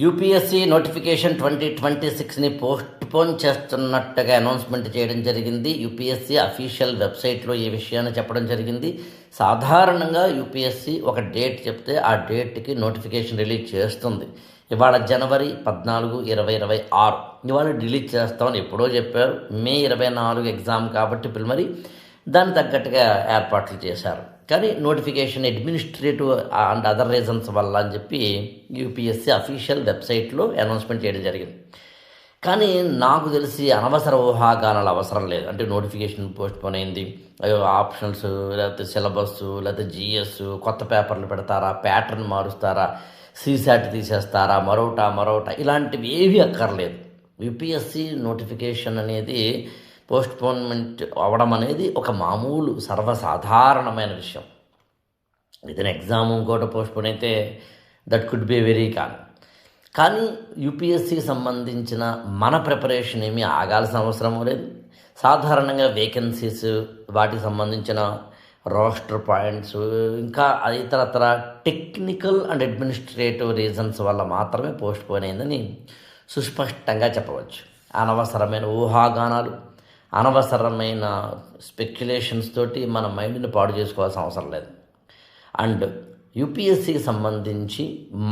UPSC notification 2026ని postpone చేస్తున్నట్టుగా announcement చేయడం జరిగింది. యూపీఎస్సీ అఫీషియల్ వెబ్సైట్లో ఈ విషయాన్ని చెప్పడం జరిగింది. సాధారణంగా యూపీఎస్సీ ఒక డేట్ చెప్తే ఆ డేట్కి నోటిఫికేషన్ రిలీజ్ చేస్తుంది. ఇవాళ జనవరి 14, 2026 ఇవాళ రిలీజ్ చేస్తామని ఎప్పుడో చెప్పారు. మే 24 ఎగ్జామ్ కాబట్టి ప్రిలిమినరీ దానికి తగ్గట్టుగా ఏర్పాట్లు చేశారు. కానీ notification administrative and other reasons వల్ల అని చెప్పి యూపీఎస్సీ అఫీషియల్ వెబ్సైట్లో అనౌన్స్మెంట్ చేయడం జరిగింది. కానీ నాకు తెలిసి అనవసర ఊహాగానాలు అవసరం లేదు. అంటే నోటిఫికేషన్ పోస్ట్పోన్ అయింది, ఆప్షన్స్ లేకపోతే సిలబస్ లేకపోతే జిఎస్ కొత్త పేపర్లు పెడతారా, ప్యాటర్న్ మారుస్తారా, సీసాట్ తీసేస్తారా, మరొకట ఇలాంటివి ఏవి అక్కర్లేదు. యూపీఎస్సీ నోటిఫికేషన్ అనేది పోస్ట్పోన్మెంట్ అవ్వడం అనేది ఒక మామూలు సర్వసాధారణమైన విషయం. ఏదైనా ఎగ్జామ్ ఇంకోటి పోస్ట్పోన్ అయితే that could be very common. కానీ యూపీఎస్సీకి సంబంధించిన మన ప్రిపరేషన్ ఏమీ ఆగాల్సిన అవసరం లేదు. సాధారణంగా వేకెన్సీస్, వాటికి సంబంధించిన రోస్టర్ పాయింట్స్, ఇంకా ఇతరత్ర టెక్నికల్ అండ్ అడ్మినిస్ట్రేటివ్ రీజన్స్ వల్ల మాత్రమే పోస్ట్పోన్ అయిందని సుస్పష్టంగా చెప్పవచ్చు. అనవసరమైన ఊహాగానాలు, అనవసరమైన స్పెక్యులేషన్స్ తోటి మన మైండ్ని పాడు చేసుకోవాల్సిన అవసరం లేదు. అండ్ యూపీఎస్సీకి సంబంధించి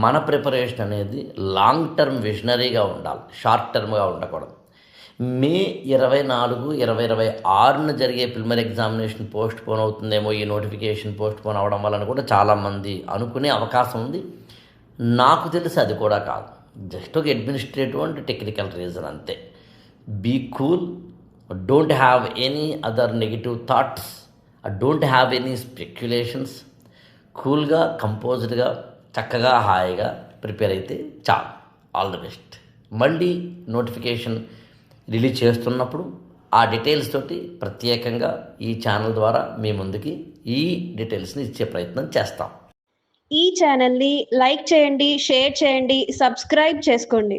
మన ప్రిపరేషన్ అనేది లాంగ్ టర్మ్ విజనరీగా ఉండాలి, షార్ట్ టర్మ్గా ఉండకూడదు. మే 24, 2026 జరిగే ప్రిలిమినరీ ఎగ్జామినేషన్ పోస్ట్పోన్ అవుతుందేమో, ఈ నోటిఫికేషన్ పోస్ట్పోన్ అవ్వడం వలన కూడా చాలామంది అనుకునే అవకాశం ఉంది. నాకు తెలిసి అది కూడా కాదు, జస్ట్ ఒక అడ్మినిస్ట్రేటివ్ అండ్ టెక్నికల్ రీజన్ అంతే. Be cool, don't have any other negative thoughts, don't have any speculations. కూల్గా, కంపోజ్డ్గా, చక్కగా, హాయిగా ప్రిపేర్ అయితే చాలు. All the best. మళ్ళీ నోటిఫికేషన్ రిలీజ్ చేస్తున్నప్పుడు ఆ డీటెయిల్స్ తోటి ప్రత్యేకంగా ఈ ఛానల్ ద్వారా మీ ముందుకి ఈ డీటెయిల్స్ని ఇచ్చే ప్రయత్నం చేస్తాం. ఈ ఛానల్ని లైక్ చేయండి, షేర్ చేయండి, సబ్స్క్రైబ్ చేసుకోండి.